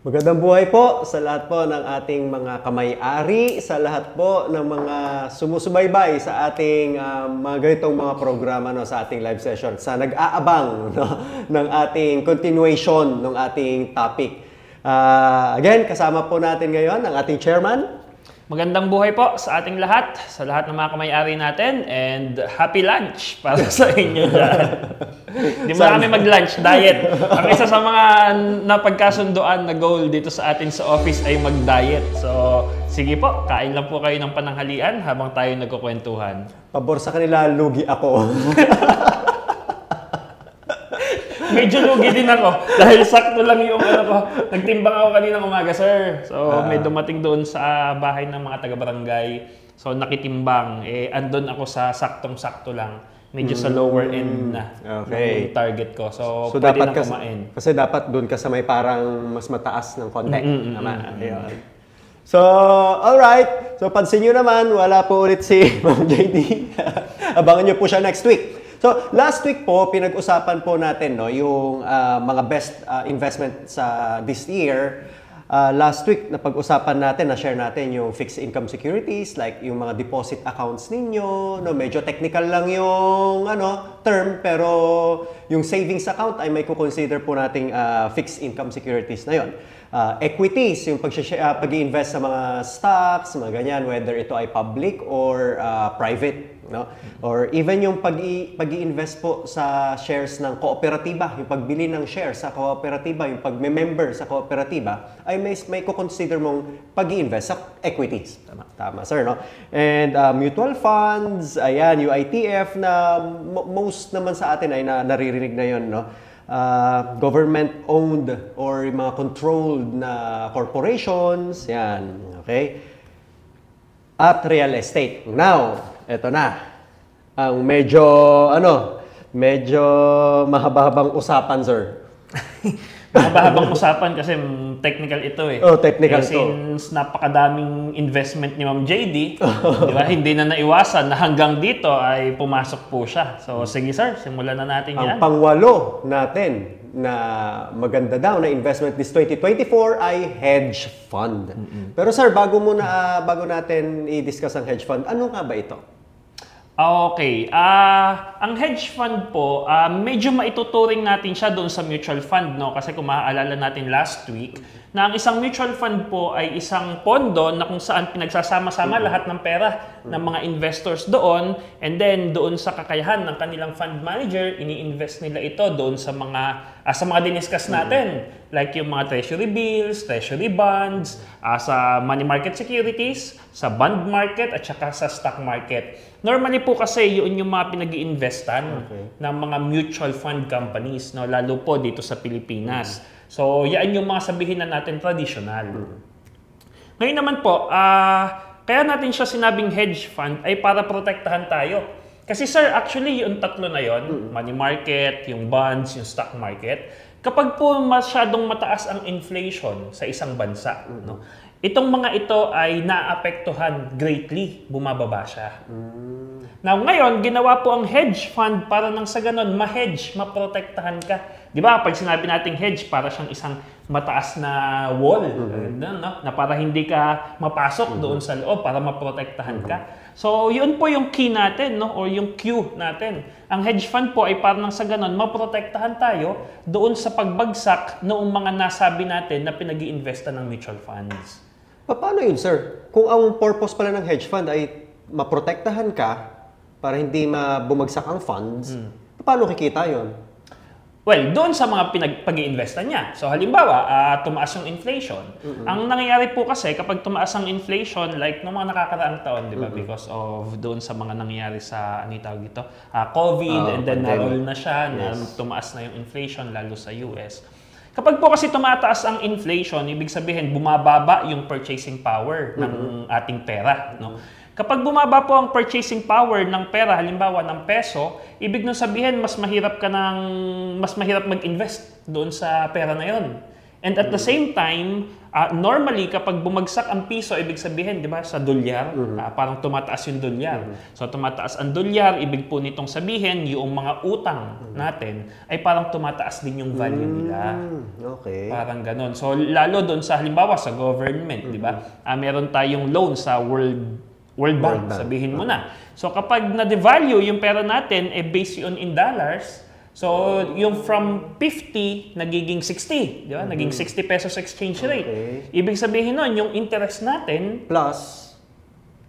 Magandang buhay po sa lahat po ng ating mga kamay-ari, sa lahat po ng mga sumusubaybay sa ating mga ganitong mga programa no, sa ating live session, sa nag-aabang no, ng ating continuation ng ating topic. Again, kasama po natin ngayon ang ating chairman. Magandang buhay po sa ating lahat, sa lahat ng mga kamay-ari natin, and happy lunch para sa inyo dyan. Hindi mo na kami mag-lunch, diet. Ang isa sa mga napagkasundoan na goal dito sa atin sa office ay mag-diet. So, sige po, kain lang po kayo ng pananghalian habang tayo nagkukwentuhan. Pabor sa kanila, lugi ako. Medyo lugi din ako dahil sakto lang yung ko. Nagtimbang ako kaninang umaga, sir. So, may dumating doon sa bahay ng mga taga-barangay. So, nakitimbang. Andun ako sa saktong-sakto lang. Medyo sa lower end na ng target ko. So pwede na kumain. Kasi dapat doon ka sa may parang mas mataas ng konti. Ayun. So, alright. So, pansin nyo naman, wala po ulit si Ma'am JD. Abangan nyo po siya next week. So, last week po, pinag-usapan po natin no, yung mga best investment sa this year. Last week, napag-usapan natin, na-share natin yung fixed income securities, like yung mga deposit accounts ninyo. No, medyo technical lang yung term, pero yung savings account ay may kukonsider po nating fixed income securities na yon. Equities, yung pag-i-invest sa mga stocks, mga ganyan, whether ito ay public or private. No? Or even yung pag-i-invest po sa shares ng kooperatiba, yung pagbili ng shares sa kooperatiba, yung pag-member sa kooperatiba, ay may kukonsider mong pag-i-invest sa equities. Tama, sir, no? And mutual funds, ayan, yung ITF na most naman sa atin ay naririnig na yon, no? Government-owned or mga controlled na corporations, yan, okay? At real estate. Now, eto na. Ang medyo mahaba-habang usapan, sir. Mahaba-habang usapan kasi technical ito eh. Oh, technical to. Since napakadaming investment ni Ma'am JD, di ba? Hindi na naiwasan na hanggang dito ay pumasok po siya. So, sige sir, simulan na natin yan. Ang pangwalo natin na maganda daw na investment this 2024 ay hedge fund. Pero sir, bago natin i-discuss ang hedge fund, ano nga ba ito? Okay. Ang hedge fund po, medyo maituturing natin siya doon sa mutual fund, no? Kasi kung maaalala natin last week, na ang isang mutual fund po ay isang pondo na kung saan pinagsasama-sama lahat ng pera ng mga investors doon, and then doon sa kakayahan ng kanilang fund manager, ini-invest nila ito doon sa mga diniscuss natin, like yung mga treasury bills, treasury bonds, sa money market securities, sa bond market, at saka sa stock market. Normally po kasi yun yung mga pinag-i-investan ng mga mutual fund companies, no? Lalo po dito sa Pilipinas. So, yan yung mga sabihin na natin traditional. Ngayon naman po, kaya natin siya sinabing hedge fund ay para protektahan tayo. Kasi sir, actually yung tatlo na yon, money market, yung bonds, yung stock market, kapag po masyadong mataas ang inflation sa isang bansa, no? Itong mga ito ay naapektuhan greatly, bumababa siya. Now, ngayon, ginawa po ang hedge fund para nang sa ganon, ma-hedge, maprotektahan ka. Di ba, pag sinabi nating hedge, para siyang isang mataas na wall, no? Na para hindi ka mapasok doon sa loob, para maprotektahan ka. So, yun po yung key natin, no? O yung Q natin. Ang hedge fund po ay para nang sa ganon, maprotektahan tayo doon sa pagbagsak noong mga nasabi natin na pinag-i-investan ng mutual funds. Paano yun, sir? Kung ang purpose pala ng hedge fund ay maprotektahan ka para hindi bumagsak ang funds, paano kikita yun? Well, doon sa mga pag-i-investan niya. So halimbawa, tumaas yung inflation. Ang nangyayari po kasi kapag tumaas ang inflation, like noong mga nakakaraang taon, di ba? Because of doon sa mga nangyayari sa, tawag dito? COVID, and then na-roll na siya, na tumaas na yung inflation, lalo sa US. Kapag po kasi tumataas ang inflation, ibig sabihin bumababa yung purchasing power ng ating pera, no? Kapag bumaba po ang purchasing power ng pera, halimbawa ng peso, ibig nung sabihin mas mahirap mag-invest doon sa pera na 'yon. And at the same time, normally kapag bumagsak ang piso, ibig sabihin, di ba, sa dolyar, parang tumataas yung dolyar. So tumataas ang dolyar, ibig po nitong sabihin, yung mga utang natin ay parang tumataas din yung value nila. Okay. Parang ganon. So, lalo doon sa, halimbawa, sa government, di ba? Meron tayong loan sa World Bank, sabihin mo na. So, kapag na-devalue yung pera natin, based yun in dollars, so, yung from 50, nagiging 60, di ba? Naging 60 pesos exchange rate. Okay. Ibig sabihin nun, yung interest natin, Plus,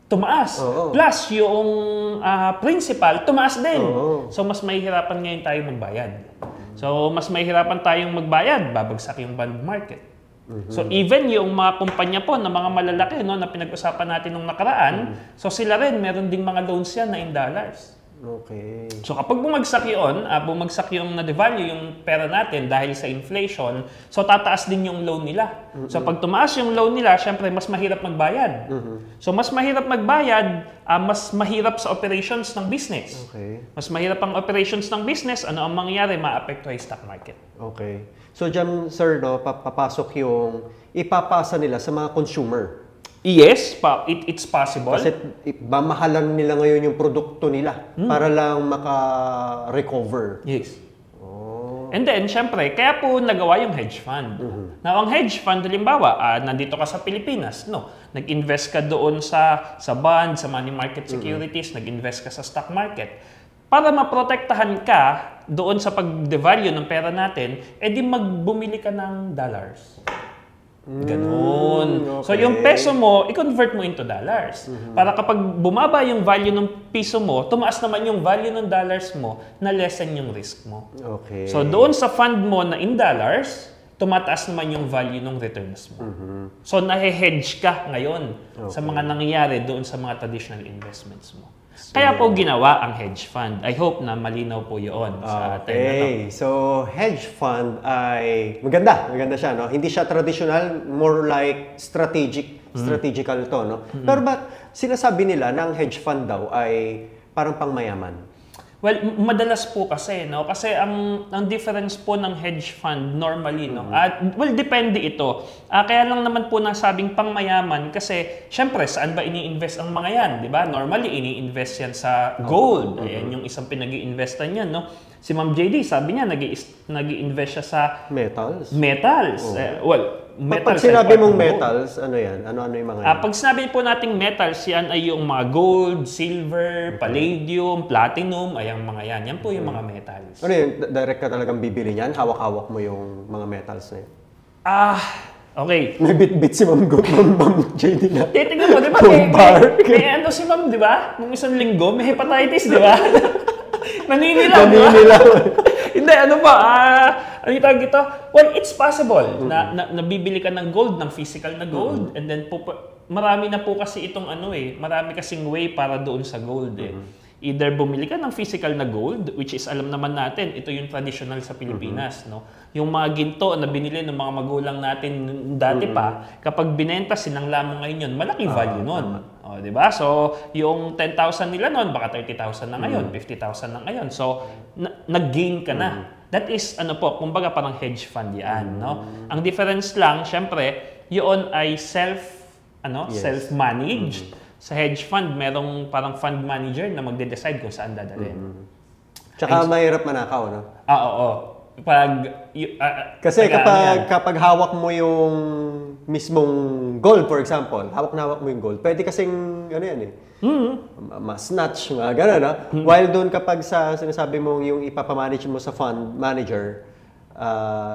tumaas. Oo. Plus, yung principal, tumaas din. Oo. So, mas mahihirapan ngayon tayo magbayad. So, mas mahihirapan tayong magbayad, babagsak yung bond market. So, even yung mga kumpanya po na mga malalaki no, na pinag-usapan natin nung nakaraan, so sila rin, meron ding mga loans yan na in dollars. okay. So kapag bumagsak yung na-devalue yung pera natin dahil sa inflation, so tataas din yung loan nila. So pag tumaas yung loan nila, syempre mas mahirap magbayad. So mas mahirap magbayad, mas mahirap sa operations ng business. Okay. Mas mahirap ang operations ng business, ano ang mangyayari? Maapektuhan yung stock market. Okay. So dyan, sir, no, papasok yung ipapasa nila sa mga consumer. Yes, it's possible. Kasi mamahalan nila ngayon yung produkto nila para lang maka-recover. Yes. Oh. And then, syempre, kaya po nagawa yung hedge fund. Now, ang hedge fund, halimbawa, nandito ka sa Pilipinas, no? Nag-invest ka doon sa bond, sa money market securities, nag-invest ka sa stock market. Para maprotektahan ka doon sa pag-devalue ng pera natin, edi magbumili ka ng dollars. Ganon. Okay. So, yung peso mo, i-convert mo into dollars. Para kapag bumaba yung value ng piso mo, tumaas naman yung value ng dollars mo na lessen yung risk mo. Okay. So, doon sa fund mo na in dollars, tumataas naman yung value ng returns mo. So, nahe-hedge ka ngayon sa mga nangyayari doon sa mga traditional investments mo. Kaya po ginawa ang hedge fund. I hope na malinaw po yun sa atin. Okay. So, hedge fund ay maganda siya, no? Hindi siya traditional, more like strategical to, no? Pero ba't sinasabi nila na ang hedge fund daw ay parang pangmayaman? Well, madalas po kasi, no? Kasi ang difference po ng hedge fund normally, no? Well, depende ito. Kaya lang naman po nasabing pangmayaman kasi, syempre, saan ba ini-invest ang mga yan, di ba? Normally, ini-invest yan sa gold. Ayan yung isang pinag-i-investan yan, no? Si Ma'am JD, sabi niya, nag-i-invest siya sa Metals? metals. Pag Metals. sinabi mong metals, ano yan? Ano yung mga yan? Pag sinabi po nating metals, yan ay yung mga gold, silver, palladium, platinum, ay ang mga yan. Yan po yung mga metals. Ano yun? Direct ka talagang bibili niyan? Hawak-hawak mo yung mga metals na yun? Okay. May bit-bit si Ma'am JD na. Titingnan mo, di ba? May ano si Ma'am, di ba? Nung isang linggo, may hepatitis, di ba? Naninilaw. Hindi, ano ba? Ano yung tawag ito? Well, it's possible na nabibili ka ng gold, ng physical na gold, and then marami na po kasi itong marami kasing way para doon sa gold Either bumili ka ng physical na gold, which is alam naman natin, ito yung traditional sa Pilipinas, no? Yung mga ginto na binili ng mga magulang natin dati pa, kapag binenta, sinangla mo ngayon yun, malaki value nun. O, di ba? So, yung 10,000 nila nun, baka 30,000 na ngayon, 50,000 na ngayon. So, nag-gain ka na. That is, kumbaga parang hedge fund yan, no? Ang difference lang, syempre, yun ay self-managed. Sa hedge fund, merong parang fund manager na magde-decide kung saan dadalhin. Tsaka mahirap manakaw, no? Oo. Kasi kapag hawak mo yung mismong gold, for example, hawak na hawak mo yung gold, pwede kasing, ma-snatch, mga gano'n, no? While doon kapag sinasabi mo yung ipapamanage mo sa fund manager,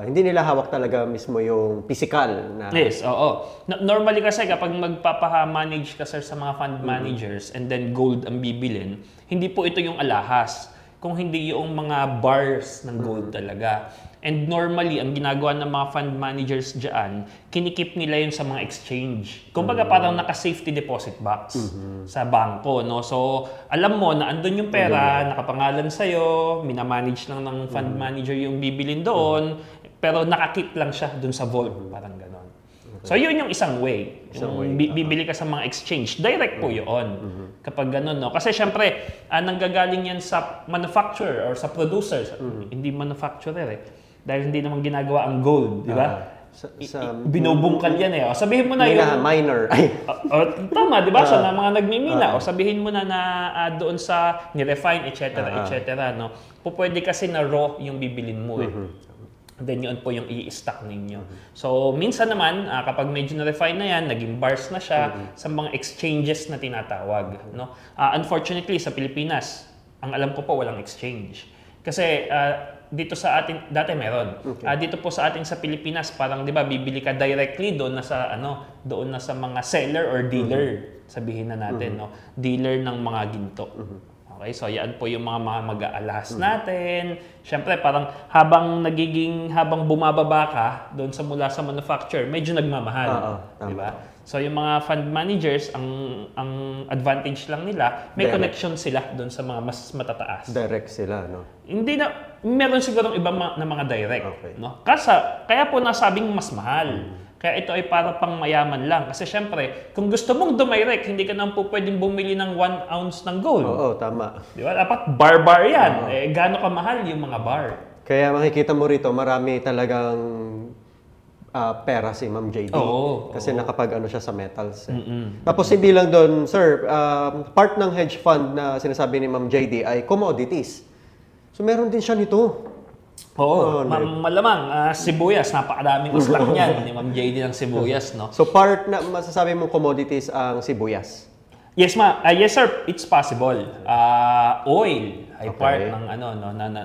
hindi nila hawak talaga mismo yung physical na... Yes, oo. Normally kasi kapag magpapamanage ka sir sa mga fund managers and then gold ang bibilin, hindi po ito yung alahas. Kung hindi yung mga bars ng gold talaga. And normally, ang ginagawa ng mga fund managers dyan, kinikip nila yun sa mga exchange. Kumbaga parang naka-safety deposit box sa bangko, no? So, alam mo na andun yung pera, nakapangalan sa'yo, minamanage lang ng fund manager yung bibilin doon, pero nakakip lang siya dun sa vault, parang ganon. So, yun yung isang way. Bibili ka sa mga exchange. Direct po yun. Kapag gano'n, no? Kasi syempre, nanggagaling yan sa manufacturer or sa producer. Hindi manufacturer Dahil hindi naman ginagawa ang gold, di ba? Binubungkal yan O, sabihin mo na yung... Miner. Tama, di ba? Sa mga nagmimina. O sabihin mo na doon sa nirefine, etc. No? Pwede kasi na raw yung bibilin mo then yun po yung i-stock ninyo. So, minsan naman, kapag medyo na-refine na yan, naging bars na siya sa mga exchanges na tinatawag. No? Unfortunately, sa Pilipinas, ang alam ko po, walang exchange. Kasi dito sa atin, dati meron. Dito po sa atin sa Pilipinas, parang 'di ba, bibili ka directly doon na sa doon na sa mga seller or dealer, sabihin na natin, no. Dealer ng mga ginto. Okay, so yan po yung mga mag-aalahas natin. Siyempre, parang habang bumababa ka doon mula sa manufacturer, medyo nagmamahal, 'di ba? So yung mga fund managers, ang advantage lang nila, may connection sila doon sa mga mas matataas. Direct sila, no? Hindi na, meron sigurong ibang na mga direct, no? Kaya po nasabing mas mahal. Kaya ito ay para pang mayaman lang. Kasi syempre, kung gusto mong dumirect, hindi ka naman po pwedeng bumili ng 1 ounce ng gold. Oo, tama. Di ba? Dapat bar yan. Gaano kamahal yung mga bar? Kaya makikita mo rito, marami talagang pera si Ma'am JD. Kasi nakapag-ano siya sa metals. Tapos hindi lang doon, sir, part ng hedge fund na sinasabi ni Ma'am JD ay commodities. So meron din siya nito. Malamang, sibuyas, napakadaming stock niyan ni Ma'am JD ng sibuyas, no? So part na masasabi mong commodities ang sibuyas? Yes, yes sir, it's possible. Oil ay part ng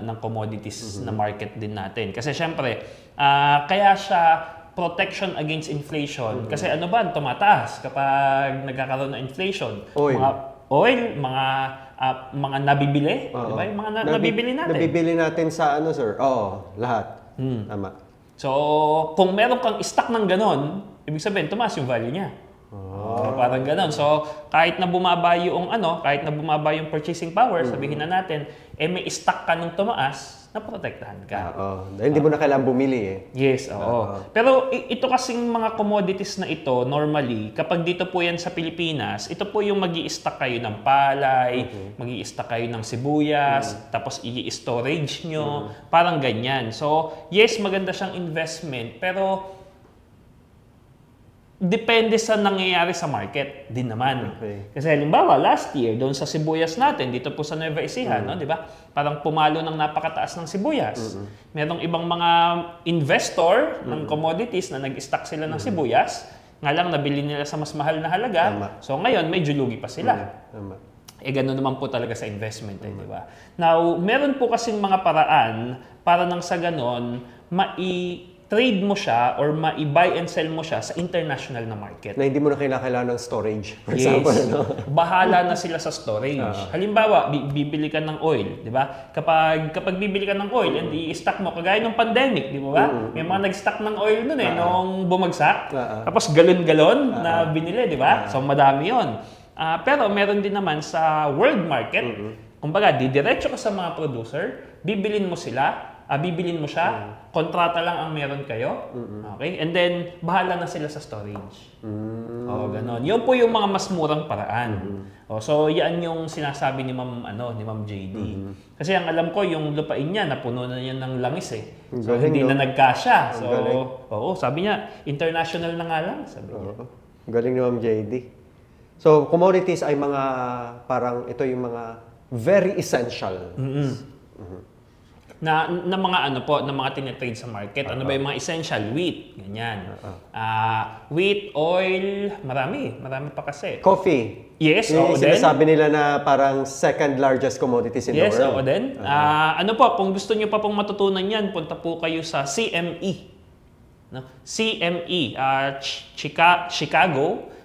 ng commodities na market din natin. Kasi syempre, kaya siya protection against inflation. Kasi tumataas kapag nagkakaroon ng inflation. Mga oil, mga nabibili, di ba? Yung mga nabibili natin. Nabibili natin sa sir? Oo, lahat. Tama. So, kung meron kang stock ng ganon, ibig sabihin, tumaas yung value niya. Parang ganon. So, kahit na bumaba yung purchasing power, sabihin na natin, may stock ka nung tumaas, naprotektahan ka. Dahil hindi mo na kailangan bumili eh. Yes, Pero ito kasing mga commodities na ito, normally, kapag dito po yan sa Pilipinas, ito po yung mag-i-stock kayo ng palay, mag-i-stock kayo ng sibuyas, tapos i-storage nyo, parang ganyan. So, yes, maganda siyang investment, pero depende sa nangyayari sa market din naman. Kasi halimbawa, last year, doon sa sibuyas natin, dito po sa Nueva Ecija, no, di ba? Parang pumalo ng napakataas ng sibuyas. Merong ibang mga investor ng commodities na nag-stock sila ng sibuyas, nga lang nabili nila sa mas mahal na halaga. So ngayon, medyo lugi pa sila. Gano'n naman po talaga sa investment, di ba? Now, meron po kasing mga paraan para nang sa gano'n, trade mo siya or ma-buy and sell mo siya sa international na market. Na hindi mo na kailangan ng storage, for example. No? Bahala na sila sa storage. Halimbawa, bibili ka ng oil, di ba? Kapag bibili ka ng oil and i-stock mo, kagaya ng pandemic, di ba? May mga nag-stock ng oil nun nung bumagsak. Tapos galon-galon na binili, di ba? So madami yon. Pero meron din naman sa world market. Kumbaga, didiretso ka sa mga producer, bibilin mo siya, kontrata lang ang meron kayo, okay? And then, bahala na sila sa storage. Ganon. Yun po yung mga mas murang paraan. So, yan yung sinasabi ni Ma'am JD. Kasi ang alam ko, yung lupain niya, napuno na yan ng langis eh. So, hindi na nagkasya. So, sabi niya, international na nga lang, sabi niya. Galing ni Ma'am JD. So, commodities ay ito yung mga very essential. Na mga tinitrade sa market. Ano ba yung mga essential? Wheat, ganyan. Wheat, oil, marami pa kasi. Coffee. Yes, sinasabi nila na parang second largest commodities in the world. Yes, oo din. Kung gusto niyo pa pong matutunan yan, punta po kayo sa CME. No? CME,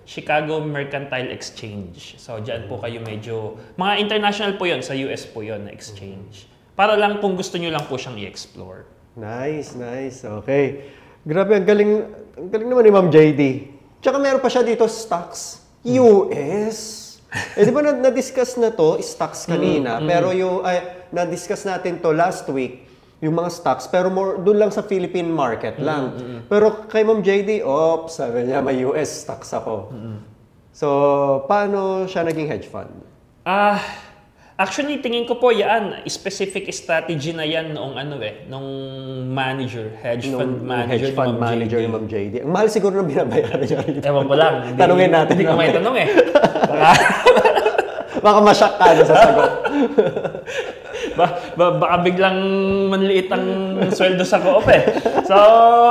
Chicago Mercantile Exchange. So, dyan po kayo mga international po yon, sa US po yon na exchange. Para lang kung gusto nyo lang po siyang i-explore. Nice. Okay. Grabe, ang galing naman ni Ma'am JD. Tsaka meron pa siya dito, stocks. US. Di ba na-discuss na to, stocks kanina, pero na-discuss natin to last week, yung mga stocks, pero doon lang sa Philippine market lang. Pero kay Ma'am JD, sabi niya, may US stocks ako. So, paano siya naging hedge fund? Actually, tingin ko po yan, specific strategy na yan noong hedge fund manager ni Ma'am JD. Ang mahal siguro na binabayaran niya rito. Ewan ko lang. Tanungin natin. Hindi ko may tanong eh. Baka masyak ka sa sagot. Baka biglang manliit ang sweldo sa co-op eh. So,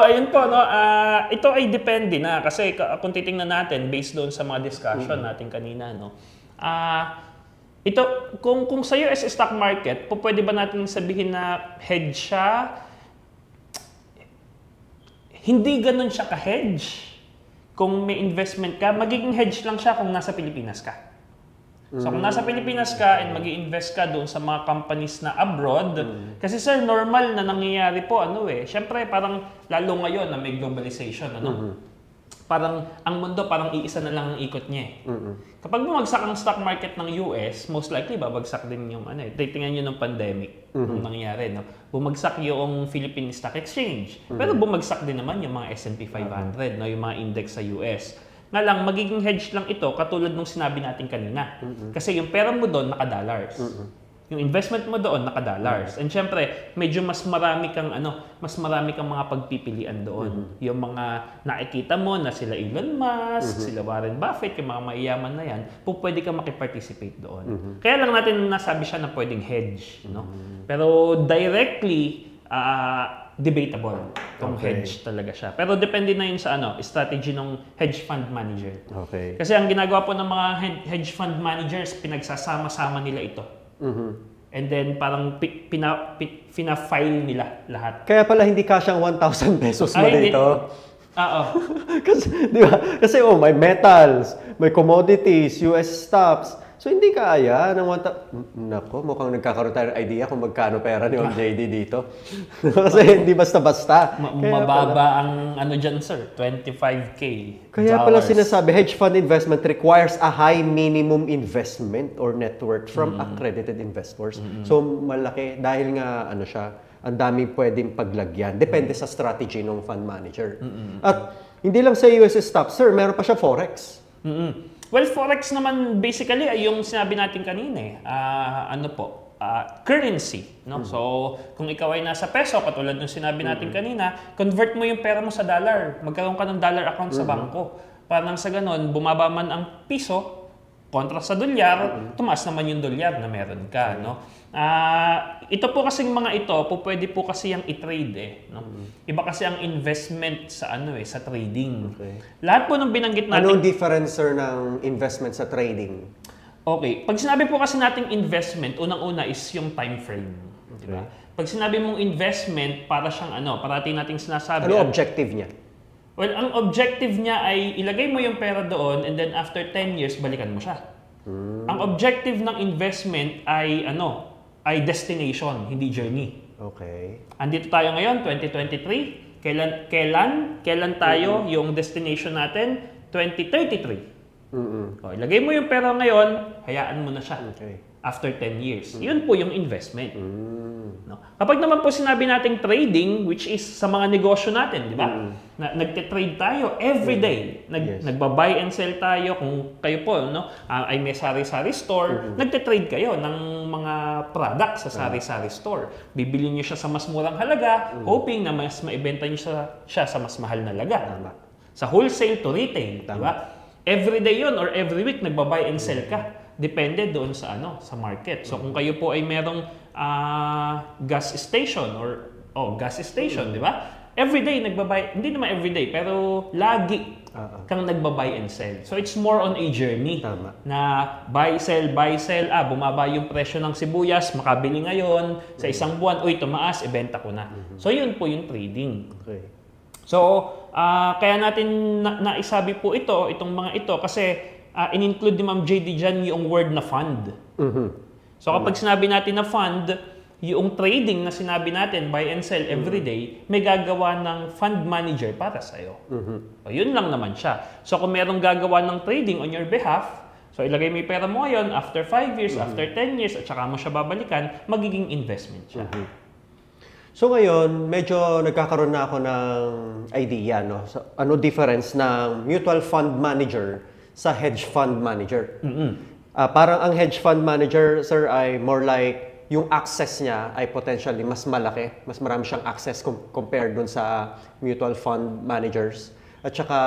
ayun po, no? Ito ay depende na. Kasi kung titingnan natin, based doon sa mga discussion natin kanina, no? Ito, kung sa US stock market, pwede ba natin sabihin na hedge siya? Hindi ganun siya ka-hedge. Kung may investment ka, magiging hedge lang siya kung nasa Pilipinas ka. So kung nasa Pilipinas ka and mag-i-invest ka doon sa mga companies na abroad, kasi sir, normal na nangyayari po, syempre parang lalo ngayon na may globalization, parang ang mundo parang iisa na lang ang ikot niya eh. Kapag bumagsak ang stock market ng US, most likely babagsak din yung titingnan niyo ng pandemic nung nangyari, no? Bumagsak yung Philippine Stock Exchange. Pero bumagsak din naman yung mga S&P 500, no, yung mga index sa US. Nga lang magiging hedge lang ito katulad nung sinabi natin kanina. Kasi yung pera mo doon naka-dollars. Yung investment mo doon naka-dollars. And syempre, medyo mas marami kang mga pagpipilian doon. Yung mga nakikita mo na sila Elon Musk, sila Warren Buffett, yung mga maiyaman na yan, pwede ka makiparticipate doon. Kaya lang natin nasabi siya na pwedeng hedge, no? Pero directly debatable kung hedge talaga siya. Pero depende na yun sa strategy ng hedge fund manager. Okay. Kasi ang ginagawa po ng mga hedge fund managers, pinagsasama-sama nila ito. And then parang pina-file nila lahat. Kaya pala hindi kasyang 1,000 pesos mo dito. Oo. Kasi, di ba? Kasi may metals, may commodities, US stocks. So hindi kaya ng Nako, mukhang nagkakaroon tayo ng idea kung magkano pera ni JD dito. Kasi hindi basta-basta. Mababa ang dyan, sir, 25K. Kaya pala sinasabi, hedge fund investment requires a high minimum investment or net worth from accredited investors. So malaki dahil nga siya, ang daming pwedeng paglagyan. Depende sa strategy ng fund manager. At hindi lang sa US stocks, sir, meron pa siya forex. Well, forex naman basically ay yung sinabi natin kanina currency, no? So, kung ikaw ay nasa peso katulad ng sinabi natin kanina, convert mo yung pera mo sa dollar. Magkaroon ka ng dollar account sa bangko. Para sa ganon, bumaba man ang piso kontra sa dolyar, tumaas naman yung dolyar na meron ka, no? Ito po kasing mga ito, pwede po kasi yung i-trade no? Iba kasi ang investment sa sa trading. Okay. Lahat po ng binanggit natin. Anong difference, sir, ng investment sa trading? Okay, pag sinabi po kasi nating investment, unang-una is yung time frame, di ba? Pag sinabi mong investment, para siyang parati nating sinasabi. Ano objective niya? Well, ang objective niya ay ilagay mo yung pera doon and then after 10 years, balikan mo siya. Ang objective ng investment ay ay destination, hindi journey. Okay. Andito tayo ngayon, 2023. Kailan tayo yung destination natin? 2033. O, ilagay mo yung pera ngayon, hayaan mo na siya. Okay. After 10 years. Yun po yung investment. No? Kapag naman po sinabi nating trading, which is sa mga negosyo natin, di ba? Nagte-trade tayo every day. Nagba-buy and sell tayo. Kung kayo po ay may sari-sari store, nagte-trade kayo ng mga products sa sari-sari store. Bibili niyo siya sa mas murang halaga, hoping na mas maibenta niyo siya sa mas mahal na halaga. Sa wholesale to retail, di ba? Every day yun or every week nagba-buy and sell ka. Depende doon sa sa market. So kung kayo po ay merong gas station gas station, di ba? Everyday nagbabay, hindi naman everyday, pero lagi kang nagbabay and sell. So it's more on a journey. Tama. Na buy, sell, bumaba yung presyo ng sibuyas, makabili ngayon, sa isang buwan, tumaas, ibenta ko na. So yun po yung trading. Okay. So, kaya natin naisabi po itong mga ito, kasi in-include ni Ma'am JD dyan yung word na fund. So kapag sinabi natin na fund, yung trading na sinabi natin, buy and sell every day, may gagawa ng fund manager para sa'yo. O, yun lang naman siya. So kung merong gagawa ng trading on your behalf, so ilagay mo yung pera mo ngayon, after 5 years, after 10 years, at saka mo siya babalikan, magiging investment siya. So ngayon, medyo nagkakaroon na ako ng idea, no? So, ano difference ng mutual fund manager sa hedge fund manager? Parang ang hedge fund manager, sir, ay more like yung access niya ay potentially mas malaki. Mas marami siyang access compared dun sa mutual fund managers. At saka,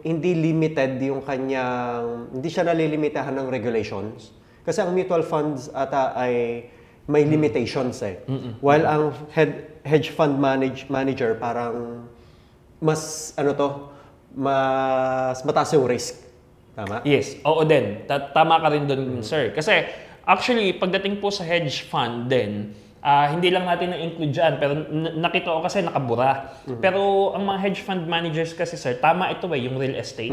hindi limited yung kanyang, hindi siya nalilimitahan ng regulations. Kasi ang mutual funds ata ay may limitations eh. While ang hedge fund manager parang mas mas mataas yung risk. Tama? Yes, oo din. Tama ka rin doon, sir. Kasi actually, pagdating po sa hedge fund din, hindi lang natin na-include dyan, pero nakita ko kasi nakabura. Pero ang mga hedge fund managers kasi, sir, tama ito yung real estate.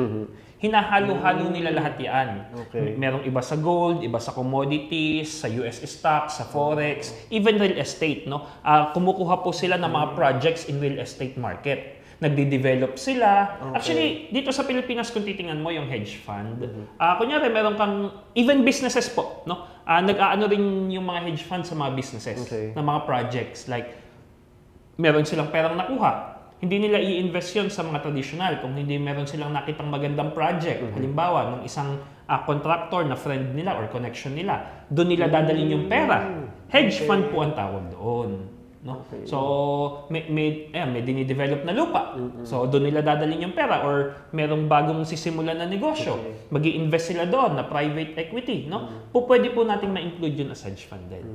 Hinahalo-halo nila lahat yan. Okay. Merong iba sa gold, iba sa commodities, sa US stocks, sa forex, even real estate. No? Kumukuha po sila ng mga projects in real estate market. Nagde-develop sila. Okay. Actually, dito sa Pilipinas, kung titingnan mo yung hedge fund, kunyari meron kang, even businesses po, no? Nag-aano rin yung mga hedge fund sa mga businesses, na mga projects. Like, meron silang perang nakuha. Hindi nila i-invest yun sa mga traditional kung hindi meron silang nakitang magandang project. Halimbawa, ng isang contractor na friend nila or connection nila. Doon nila dadalhin yung pera. Hedge fund po ang tawag doon. No? Okay. So, may dinidevelop na lupa. So, doon nila dadalhin yung pera or merong bagong sisimulan na negosyo. Mag-i-invest sila doon na private equity. No? Pwede po natin ma-include yun as hedge fund din.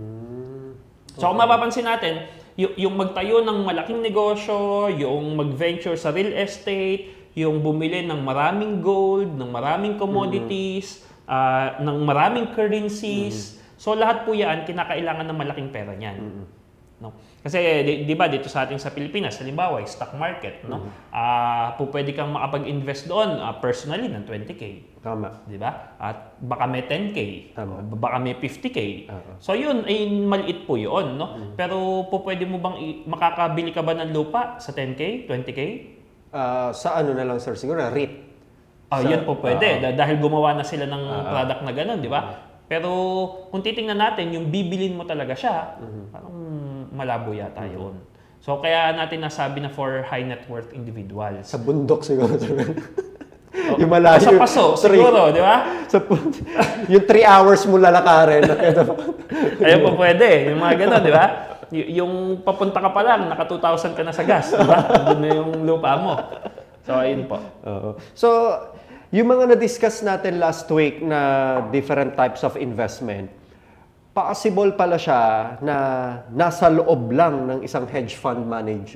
So, kung mapapansin natin, yung magtayo ng malaking negosyo, yung mag-venture sa real estate, yung bumili ng maraming gold, ng maraming commodities, ng maraming currencies. So, lahat po yan, kinakailangan ng malaking pera niyan. No? Kasi di ba dito sa atin sa Pilipinas, halimbawa, stock market, no? Pwede kang makapag-invest doon personally ng 20K. Tama. Di ba? At baka may 10K, Tama. baka may 50K. So yun ay maliit po 'yon, no? Pero pwede mo bang makakabili ka ba ng lupa sa 10K, 20K? Sa ano na lang sir, siguro REIT. Yun po pwede dahil gumawa na sila ng product na gano'n, di ba? Pero kung titingnan natin, yung bibilin mo talaga siya, parang malabo yata yun. So kaya natin nasabi na for high net worth individuals. Sa bundok siguro. Yung malayo. Sa paso, siguro, di ba? Yung 3 hours mo lalakarin. Ayun po pwede. Yung mga gano'n, di ba? Yung papunta ka pa lang, naka 2,000 ka na sa gas. Di ba? Doon na yung lupa mo. So, ayun po. So, yung mga na-discuss natin last week na different types of investment, possible pala siya na nasa loob lang ng isang hedge fund manage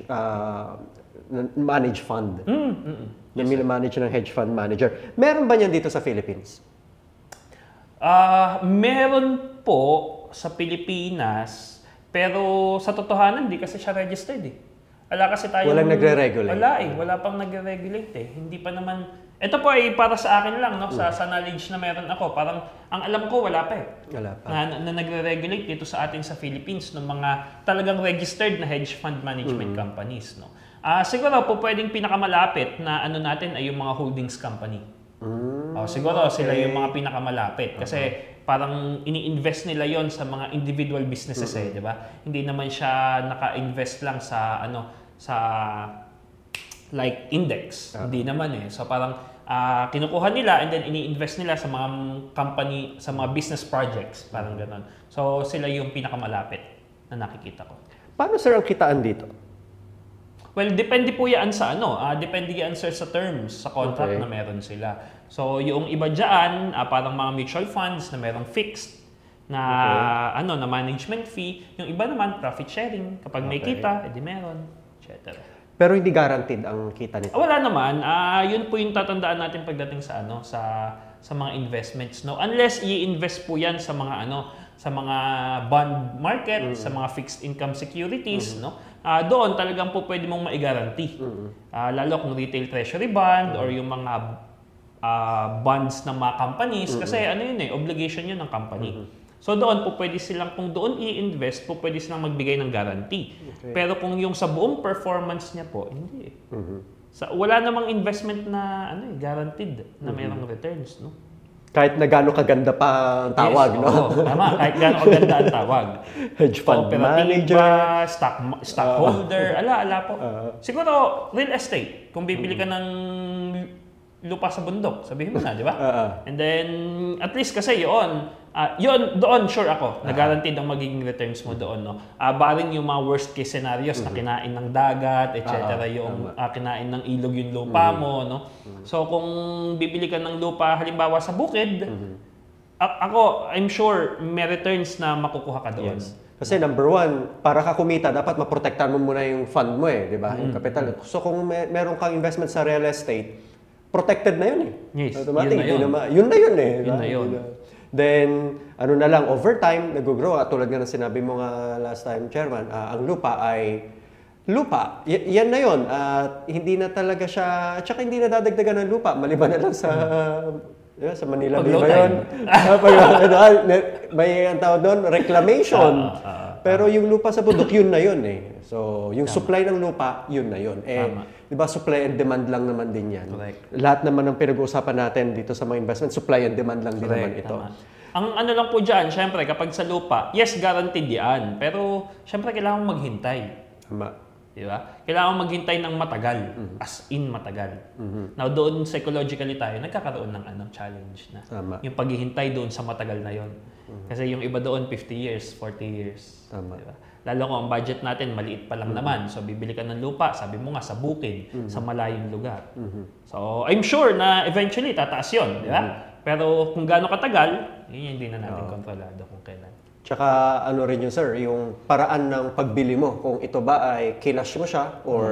fund. Na mini-manage ng hedge fund manager. Meron ba niyan dito sa Philippines? Meron po sa Pilipinas, pero sa totohanan, hindi kasi siya registered eh. Wala kasi tayo. Walang nagre-regulate. Wala pang nagre-regulate eh. Hindi pa naman. Ito po ay para sa akin lang, no? Sa knowledge na meron ako. Parang, ang alam ko, wala pa eh. Wala pa. Na nagre-regulate dito sa atin sa Philippines ng mga talagang registered na hedge fund management companies, no? Siguro po pwedeng pinakamalapit na ano natin ay yung mga holdings company. Siguro sila yung mga pinakamalapit kasi parang ini-invest nila yon sa mga individual businesses eh, di ba? Hindi naman siya naka-invest lang sa sa like index. Hindi naman eh. So parang kinukuha nila and then ini-invest nila sa mga company, sa mga business projects, parang gano'n. So sila yung pinakamalapit na nakikita ko. Paano sir ang kitaan dito? Well, depende po yan sa depende yan sir sa terms, sa contract na meron sila. So, yung iba dyan, parang mga mutual funds na merong fixed na na management fee. Yung iba naman, profit sharing. Kapag may kita, edi meron, etc. Pero hindi guaranteed ang kita nito. Wala naman. Yun po yung tatandaan natin pagdating sa sa mga investments, no. Unless i-invest po yan sa mga sa mga bond market, sa mga fixed income securities, no. Doon talagang po pwede mong mai-guarantee. Lalo kung retail treasury bond or yung mga bonds ng mga companies kasi yun obligation yun ng company. So doon po pwede silang, kung doon i-invest po pwede silang magbigay ng guarantee. Pero kung yung sa buong performance niya po, hindi eh. Wala namang investment na guaranteed na mayroong returns, no. Kahit na gaano kaganda pa ang tawag, no? Tama, kahit gaano kaganda ang tawag. Hedge fund manager, stockholder, ala po. Siguro real estate, kung bibili ka ng lupa sa bundok, sabihin mo na, di ba? And then at least kasi doon sure ako, na guaranteed ang magiging returns mo doon, no. Barring yung mga worst case scenarios na kinain ng dagat, etc. Yung kinain ng ilog yung lupa mo, no. So kung bibili ka ng lupa halimbawa sa bukid, ako I'm sure may returns na makukuha ka doon. Kasi number one, para ka kumita, dapat maprotektahan mo muna yung fund mo di ba? Yung capital. So kung meron kang investment sa real estate, protected na yun Yes, automatic. yun na Yun na yun Yun na yun. Then, ano na lang, over time, nag-grow. Tulad nga ng sinabi mo nga last time, Chairman, ang lupa ay lupa. Yan na yun. At hindi na talaga siya, at saka hindi na dadagdagan ng lupa. Maliban na lang sa Manila. Di ba yun? May ang tawag doon, reclamation. Pero yung lupa sa bundok, yun na yun So, yung supply ng lupa, yun na yun. Di ba, supply and demand lang naman din yan. Correct. Lahat naman ng pinag-uusapan natin dito sa mga investment, supply and demand lang din naman ito. Ang ano lang po dyan, syempre, kapag sa lupa, yes, guaranteed yan. Pero, syempre, kailangan maghintay. Tama. Di ba? Kailangan maghintay ng matagal. As in matagal. Now, doon psychologically tayo, nagkakaroon ng challenge na. Tama. Yung paghihintay doon sa matagal na yon. Kasi yung iba doon, 50 years, 40 years. Tama. Diba? Lalo kung ang budget natin, maliit pa lang naman. So, bibili ka ng lupa, sabi mo nga, sa bukid, sa malayong lugar. So, I'm sure na eventually, tataas yun. Di ba? Pero kung gaano katagal, yun hindi na natin kontrolado kung kailan. Tsaka ano rin yun, sir, yung paraan ng pagbili mo. Kung ito ba ay kinash mo siya or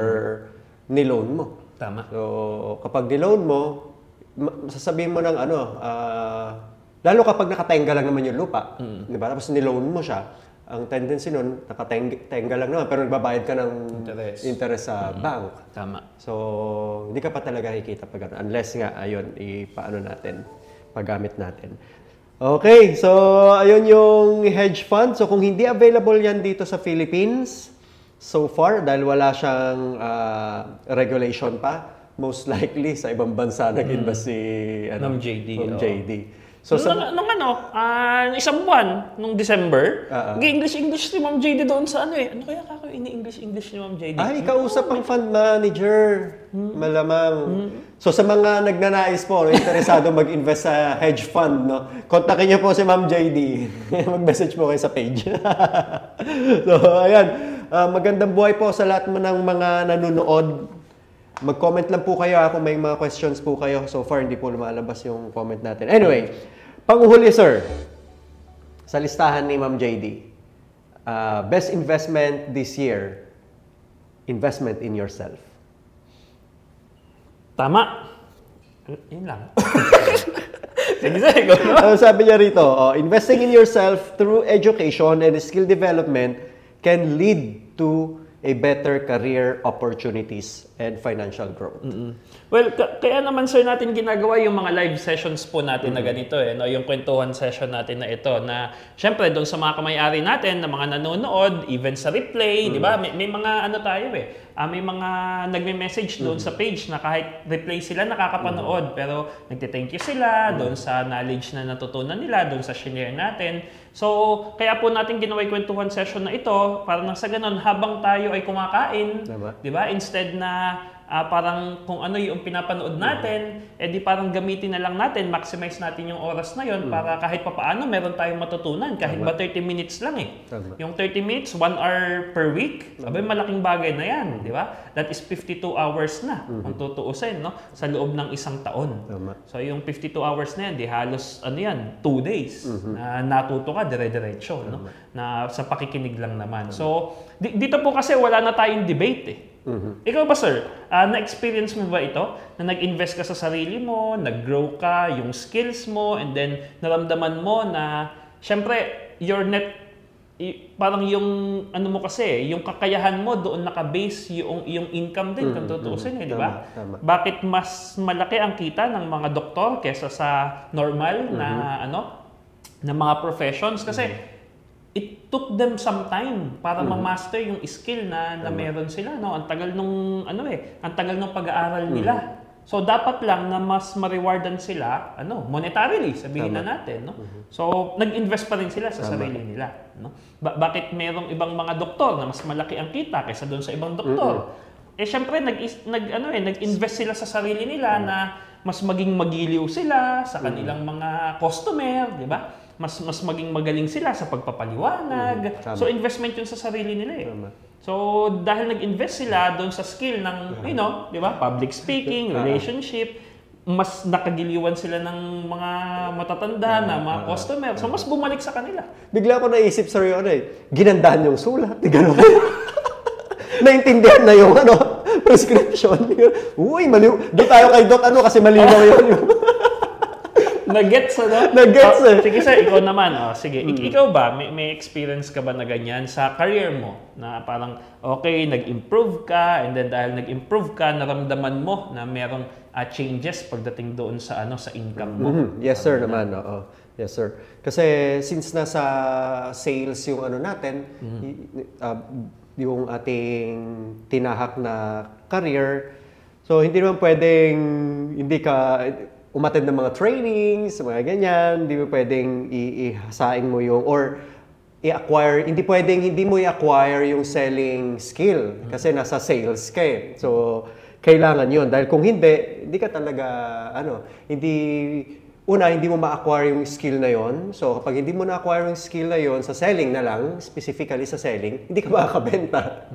niloan mo. Tama. So, kapag niloan mo, sasabihin mo ng lalo kapag nakatenga lang naman yung lupa, di ba? Tapos niloan mo siya, ang tendency nun, nakatenga lang naman, pero nagbabayad ka ng interest sa bank. Tama. So, hindi ka pa talaga kikita pag gano'n. Unless nga, ayun, ipaano natin, paggamit natin. Okay, so ayun yung hedge fund. So kung hindi available yan dito sa Philippines, so far, dahil wala siyang regulation pa, most likely sa ibang bansa nag-invest si Ma'am JD. JD. So, nung isang buwan, nung December, English si Ma'am JD doon sa ano kaya kako ini-English ni Ma'am JD? Ay, kausap ang fund manager. Malamang. So, sa mga nagnanais po, interesado mag-invest sa hedge fund, kontakin niyo po si Ma'am JD. Mag-message po kayo sa page. So, ayan. Magandang buhay po sa lahat ng mga nanonood. Mag-comment lang po kayo kung may mga questions po kayo. So far, hindi po lumalabas yung comment natin. Anyway, panguhuli, sir. Sa listahan ni Ma'am JD, best investment this year, investment in yourself. Tama. Yun lang. Sige, go na. Sabi niya rito, investing in yourself through education and skill development can lead to a better career opportunities and financial growth. Well, kaya naman sir natin ginagawa yung mga live sessions po natin na ganito yung kwentuhan session natin na ito na syempre doon sa mga kamay-ari natin na mga nanonood, even sa replay, di ba? May mga ano tayo may mga nagme-message doon sa page na kahit replay sila nakakapanood pero nagte-thank you sila doon sa knowledge na natutunan nila, doon sa share natin. So, kaya po natin ginawa yung kwentuhan session na ito para nang sa ganun habang tayo ay kumakain, di ba? Instead na parang kung ano yung pinapanood natin, di parang gamitin na lang natin, maximize natin yung oras na yon para kahit papaano meron tayong matutunan, kahit ba 30 minutes lang Yung 30 minutes, 1 hour per week, sabi malaking bagay na yan, di ba? That is 52 hours na, kung tutuusin, sa loob ng isang taon. So yung 52 hours na yan, di halos 2 days na natuto ka dire-diretso, na sa pakikinig lang naman. So dito po kasi wala na tayong debate Ikaw ba sir, na-experience mo ba ito? Na nag-invest ka sa sarili mo, nag-grow ka, yung skills mo, and then naramdaman mo na, syempre, your net, parang yung, ano mo kasi, yung kakayahan mo, doon naka-base yung income din, kung tutuusin di ba? Bakit mas malaki ang kita ng mga doktor kesa sa normal na, na mga professions? Kasi, it took them some time para ma-master yung skill na meron sila, Ang tagal nung ang tagal ng pag-aaral nila. So dapat lang na mas ma-rewardan sila, monetarily, sabihin na natin, So nag-invest pa rin sila sa sarili nila, Bakit merong ibang mga doktor na mas malaki ang kita kaysa doon sa ibang doktor? Syempre nag-invest sila sa sarili nila na mas maging magiliw sila sa kanilang mga customer, di ba? Mas maging magaling sila sa pagpapaliwanag. So investment 'yun sa sarili nila So dahil nag-invest sila doon sa skill ng di ba? Public speaking, relationship, mas nakagiliwan sila ng mga matatanda na mga customer. So, mas bumalik sa kanila. Bigla ko naisip, sir, yung ginandahan yung sulat. Gano'n. Naintindihan na yung prescription. Uy, maliw. Doon tayo kay Doc, kasi malinaw yun. Nag-gets, Nag-gets, eh. Sige, sir, ikaw naman. Sige, ikaw ba, may experience ka ba na ganyan sa career mo? Na parang, okay, nag-improve ka, and then dahil nag-improve ka, naramdaman mo na merong changes pagdating doon sa sa income mo? Yes, sir, naman. Oo. Yes, sir. Kasi since nasa sales yung natin, yung ating tinahak na career, so hindi naman pwedeng hindi ka umattend ng mga trainings, mga ganyan, hindi mo pwedeng ihasain mo yung or i-acquire, hindi mo i-acquire yung selling skill kasi nasa sales ka eh. So kailangan yun dahil kung hindi ka talaga hindi mo ma-acquire yung skill na yon. So, kapag hindi mo na-acquire yung skill na yon sa selling na lang, specifically sa selling, hindi ka makakabenta.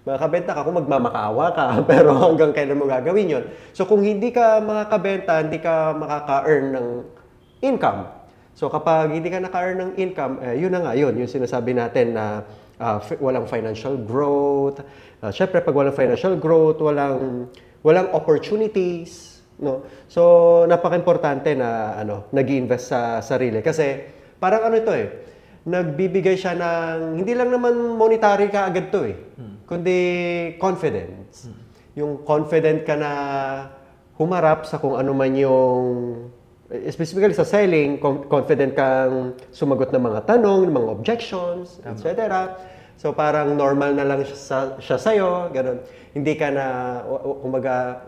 Makakabenta ka kung magmamakaawa ka, pero hanggang kailan mo gagawin yon. So, kung hindi ka makakabenta, hindi ka makaka-earn ng income. So, kapag hindi ka naka-earn ng income, yun na nga yun. Yung sinasabi natin na walang financial growth. Siyempre, pag walang financial growth, walang opportunities. No? So, napaka-importante na nag-i-invest sa sarili. Kasi, parang nagbibigay siya ng, hindi lang naman monetary ka agad to eh, kundi confidence. Yung confident ka na humarap sa kung ano man yung, specifically sa selling, confident kang sumagot ng mga tanong, ng mga objections, etc. So, parang normal na lang siya sa'yo, ganun. Hindi ka na, kumbaga,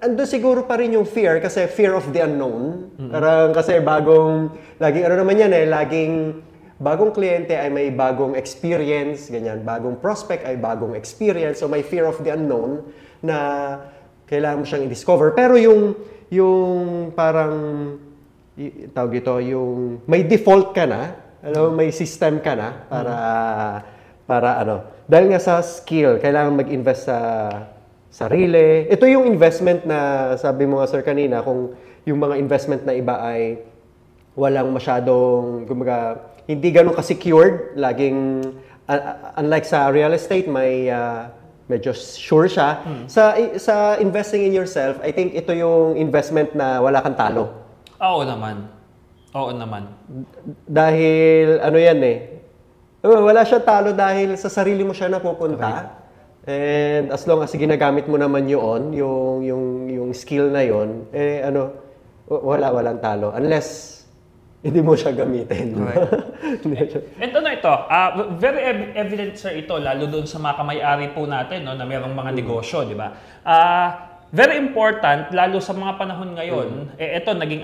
ando siguro pa rin yung fear kasi fear of the unknown. Parang kasi laging naman yan laging bagong kliyente ay may bagong experience, ganyan. Bagong prospect ay bagong experience. So may fear of the unknown na kailangan mo siyang i-discover. Pero yung parang, tawag ito, yung may default ka na, may system ka na para dahil nga sa skill, kailangan mag-invest sa sarili. Ito yung investment na sabi mo nga sir kanina, kung yung mga investment na iba ay walang masyadong, kumbaga, hindi ganun ka-secured, laging, unlike sa real estate, may medyo sure siya. Sa investing in yourself, I think ito yung investment na wala kang talo. Oo naman. Oo naman. Dahil, yan wala siya talo dahil sa sarili mo siya napupunta. Okay. And as long as ginagamit mo naman yung skill na yon, walang talo. Unless hindi mo siya gamitin. Okay. And ito, very evident sir ito, lalo doon sa mga kamay-ari po natin, na mayroong mga negosyo, di ba? Very important, lalo sa mga panahon ngayon, ito naging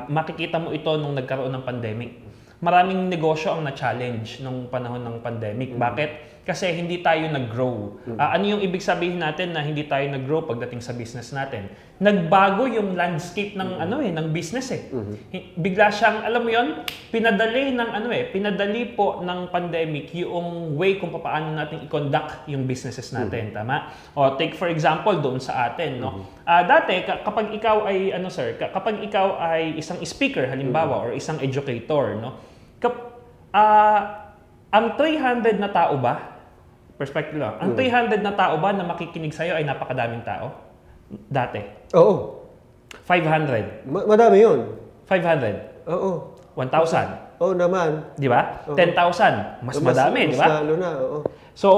makikita mo ito nung nagkaroon ng pandemic. Maraming negosyo ang na-challenge nung panahon ng pandemic. Bakit? Kasi hindi tayo nag-grow. Ano yung ibig sabihin natin na hindi tayo nag-grow pagdating sa business natin? Nagbago yung landscape ng ng business eh. Bigla siyang, alam mo yon, pinadali po ng pandemic yung way kung paano natin i-conduct yung businesses natin, tama? O take for example doon sa atin, no. Dati kapag ikaw ay kapag ikaw ay isang speaker halimbawa or isang educator, no. Ang 300 na tao ba? Perspective lang. Ang 300 na tao ba na makikinig sa'yo ay napakadaming tao? Dati. Oo. 500. Madami yun. 500. Oo. 1,000. Oo naman. Di ba? 10,000. Mas madami, di ba? Mas lalo na, oo. So,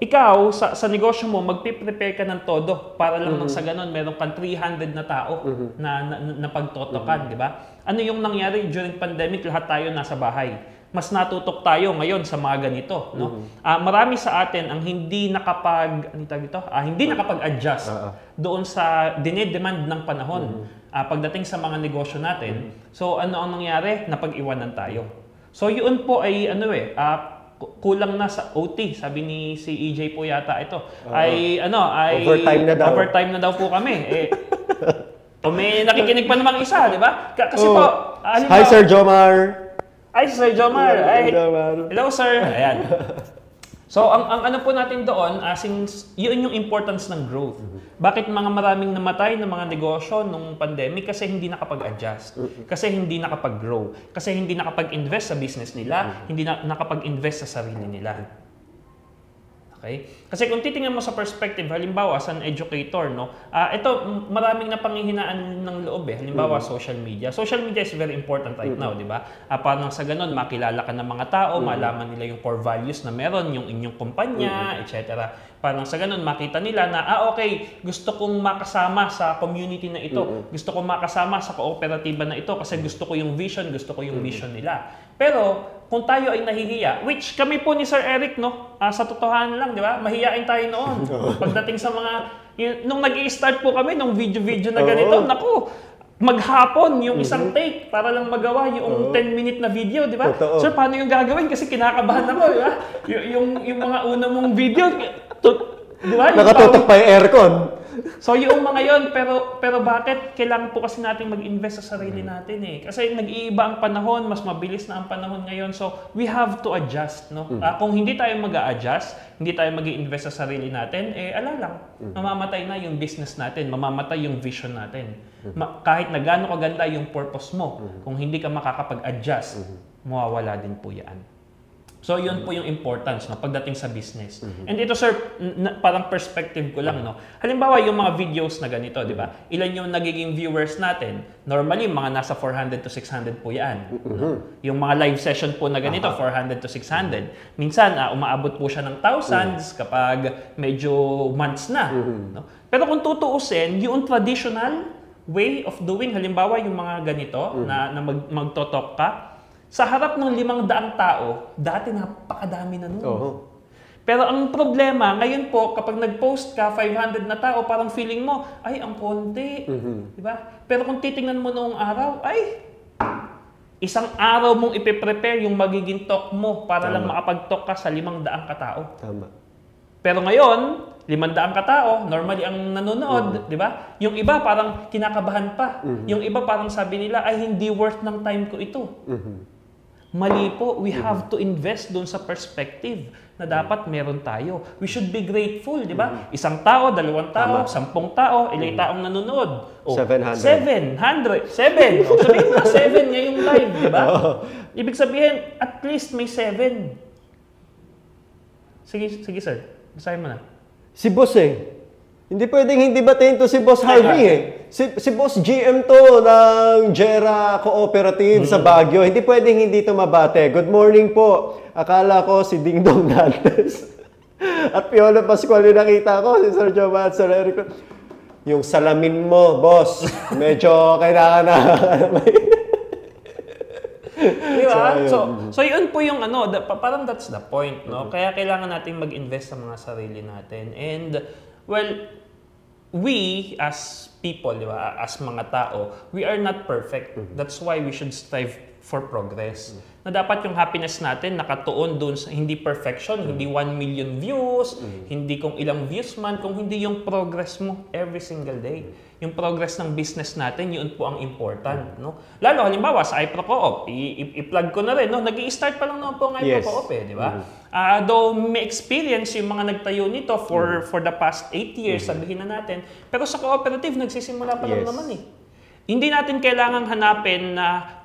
ikaw, sa negosyo mo, magpiprepare ka ng todo para lang sa ganun, meron kang 300 na tao na pagtotokan, di ba? Ano yung nangyari during pandemic? Lahat tayo nasa bahay. Mas natutok tayo ngayon sa mga ganito, no? Marami sa atin ang hindi nakapag-adjust doon sa dinedemand ng panahon pagdating sa mga negosyo natin. So ano ang nangyari? Napag-iwanan tayo. So yun po ay kulang na sa OT, sabi ni si EJ po yata ito. Overtime na daw po kami. May nakikinig pa namang isa, di ba? Kasi po, hi Sir Jomar. Ay, Sir Jomar. Hello, sir. Ayan. So, ang ano po natin doon, since yun yung importance ng growth. Bakit maraming namatay ng mga negosyo nung pandemic? Kasi hindi nakapag-adjust. Kasi hindi nakapag-grow. Kasi hindi nakapag-invest sa business nila. Hindi nakapag-invest sa sarili nila. Okay? Kasi kung titingnan mo sa perspective, halimbawa, as an educator, no, ito, maraming napanghihinaan ng loob eh. Halimbawa, social media. Social media is very important right now, di ba? Parang sa ganun, makilala ka ng mga tao, malaman nila yung core values na meron, yung inyong kumpanya, etc. Parang sa ganun, makita nila na, okay, gusto kong makasama sa community na ito. Gusto kong makasama sa kooperatiba na ito kasi gusto ko yung vision, gusto ko yung mission nila. Pero, kung tayo ay nahihiya, which kami po ni Sir Eric, no, sa totohanan lang, di ba? Mahihiyain tayo noon. Pagdating sa mga, nung nag-i-start po kami, nung video-video na ganito, naku, maghapon yung isang take para lang magawa yung 10-minute na video, di ba? Sir, paano yung gagawin? Kasi kinakabahan ako, di ba? Yung mga una mong video, di ba? Nakatutok pa yung aircon. So yung mga yon, pero bakit kailangan po kasi natin mag-invest sa sarili natin eh? Kasi nag-iiba ang panahon, mas mabilis na ang panahon ngayon. So we have to adjust, no? Kung hindi tayo mag-a-adjust, hindi tayo mag-i-invest sa sarili natin, lang, mamamatay na yung business natin, mamamatay yung vision natin. Kahit na gaano kaganda yung purpose mo, kung hindi ka makakapag-adjust, mawawala din po yan. So, yun po yung importance, no, pagdating sa business. And ito, sir, parang perspective ko lang, no. Halimbawa, yung mga videos na ganito, di ba? Ilan yung nagiging viewers natin? Normally, mga nasa 400 to 600 po yan. No? Yung mga live session po na ganito, 400 to 600. Minsan, umaabot po siya ng thousands kapag medyo months na. No? Pero kung tutuusin, yung traditional way of doing, halimbawa, yung mga ganito, na magtotalk ka, sa harap ng 500 tao, dati napakadami na nun. Pero ang problema, ngayon po, kapag nag-post ka, 500 na tao, parang feeling mo, ay, ang konti. Diba? Pero kung titingnan mo noong araw, ay, isang araw mong ipiprepare yung magiging talk mo para lang makapag-talk ka sa 500 katao. Tama. Pero ngayon, 500 katao, normally ang nanonood, di ba? Yung iba parang kinakabahan pa. Yung iba parang sabi nila, ay, hindi worth ng time ko ito. Mali po, we have to invest doon sa perspective na dapat meron tayo. We should be grateful, di ba? Isang tao, 2 tao, 10 tao, ilang taong nanonood. 700. 7. Sabihin mo na 7 ngayong live, di ba? Ibig sabihin, at least may 7. Sige sir, basahin mo na. Si Boss Hindi pwedeng hindi batiin to si Boss Harvey Si Boss GM to ng Gera Cooperative sa Baguio. Hindi pwedeng hindi to mabate. Good morning po. Akala ko si Ding Dong Dantes. At Piolo Pascual yung nakita ko. Si Sir Joe at Sir Eric. Yung salamin mo, boss. Medyo kailangan na. Diba? So yun po yung parang that's the point, no? Kaya kailangan natin mag-invest sa mga sarili natin. And, well, we as people, di ba, as mga tao, we are not perfect. That's why we should strive for progress. Na dapat yung happiness natin nakatuon doon sa hindi perfection, hindi 1 million views, hindi kung ilang views man, kung hindi yung progress mo every single day. Yung progress ng business natin, yun po ang important, no? Lalo halimbawa sa iProCoop, i-plug ko na rin, no? Nag-i-start pa lang naman po ang iProCoop, di ba? Though may experience yung mga nagtayo nito for the past 8 years, sabihin na natin, pero sa cooperative nagsisimula pa lang naman eh. Hindi natin kailangang hanapin na,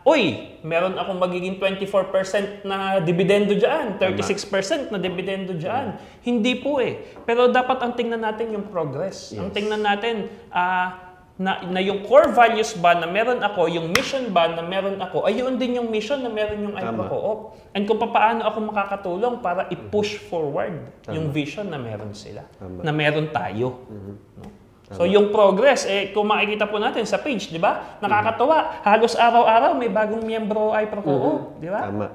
meron akong magiging 24% na dividendo dyan, 36% na dividendo dyan. Hindi po eh. Pero dapat ang tingnan natin yung progress. Ang tingnan natin na yung core values ba na meron ako, yung mission ba na meron ako, ay yun din yung mission na meron yung iProCoop. And kung paano ako makakatulong para i-push forward yung vision na meron sila, na meron tayo. No? So yung progress, kung makikita po natin sa page, di ba? Nakakatawa. Halos araw-araw may bagong miyembro iProCoop, di ba? Tama.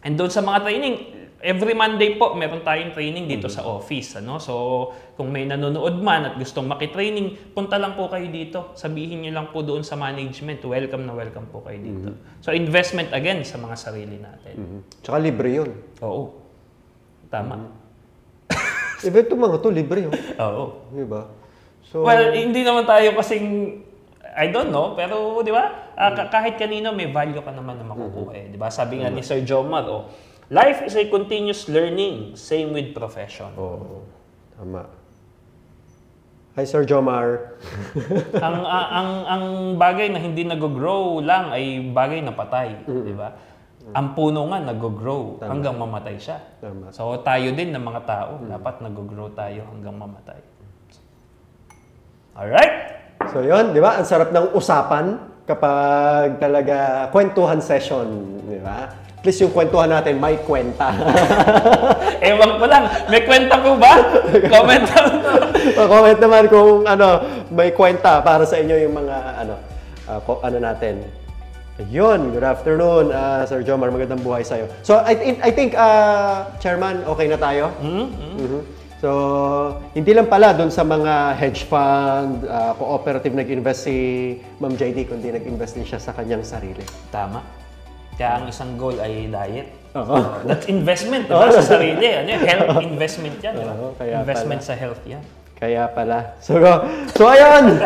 And doon sa mga training, every Monday po, meron tayong training dito sa office. So, kung may nanonood man at gustong makitraining, punta lang po kayo dito. Sabihin niyo lang po doon sa management, welcome na welcome po kayo dito. So, investment again sa mga sarili natin. Tsaka libre yun. Oo. Tama. Even itong mga to, libre yun. Oo. Di ba? So, well, hindi naman tayo kasing, I don't know, pero di ba? Kahit kanino may value ka naman na makukuha eh. Di ba? Sabi nga ni Sir Jomar, Life is a continuous learning. Same with profession. Oo. Tama. Hi, Sir Jomar. ang bagay na hindi nag-grow lang ay bagay na patay, di ba? Ang puno nga nag-grow hanggang mamatay siya. Tama. So tayo din ng mga tao, dapat nag-grow tayo hanggang mamatay. Alright? So yun, di ba? Ang sarap ng usapan kapag talaga kwentuhan session, di ba? Please yung kwentuhan natin, may kwenta. Ewan ko lang, may kwenta po ba? Comment down. Comment naman kung may kwenta para sa inyo yung mga ano natin. Ayun, good afternoon, Sir Jomar, magandang buhay sa'yo. So I think, Chairman, okay na tayo? So, hindi lang pala doon sa mga hedge fund, cooperative nag-invest si Ma'am JD, kundi nag-invest din siya sa kanyang sarili. Tama. Kaya ang isang goal ay diet. Oo. That's investment, diba? Sa sarili. Health investment yan. Diba? Kaya Investment pala. sa health yan. Kaya pala. So ayun.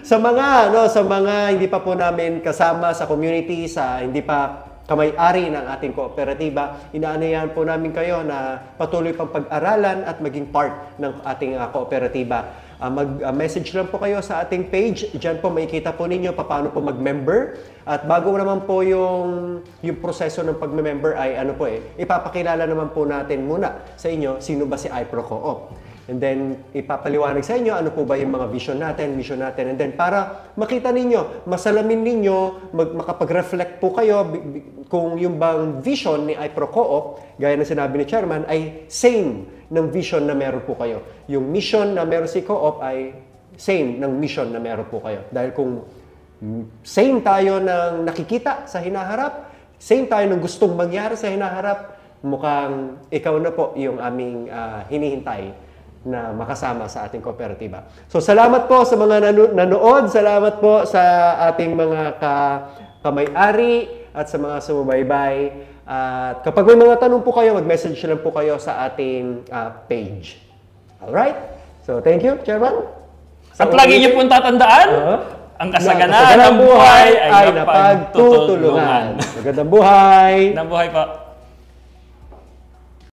sa mga hindi pa po namin kasama sa community, sa hindi pa kamay-ari ng ating kooperatiba, inaanayahan po namin kayo na patuloy pang pag-aralan at maging part ng ating kooperatiba. Mag-message lang po kayo sa ating page. Diyan po makikita po ninyo paano po mag-member. At bago naman po yung proseso ng pag-member ay ipapakilala naman po natin muna sa inyo sino ba si iPro Co-op. And then, ipapaliwanag sa inyo ano po ba yung mga mission natin. And then, para makita ninyo, masalamin ninyo, makapag-reflect po kayo kung yung bang vision ni iPro Co-op, gaya na sinabi ni Chairman, ay same ng vision na meron po kayo. Yung mission na meron si Co-op ay same ng mission na meron po kayo. Dahil kung same tayo ng nakikita sa hinaharap, same tayo ng gustong mangyari sa hinaharap, mukhang ikaw na po yung aming hinihintay na makasama sa ating kooperatiba. So salamat po sa mga nanood, salamat po sa ating mga kamay-ari at sa mga sumubaybay. At kapag may mga tanong po kayo, mag-message lang po kayo sa ating page. Alright? So thank you, Chairman. At lagi niyo pong tatandaan, ang kasaganaan ng buhay ay napagtutulungan. Magandang buhay! Magandang buhay po.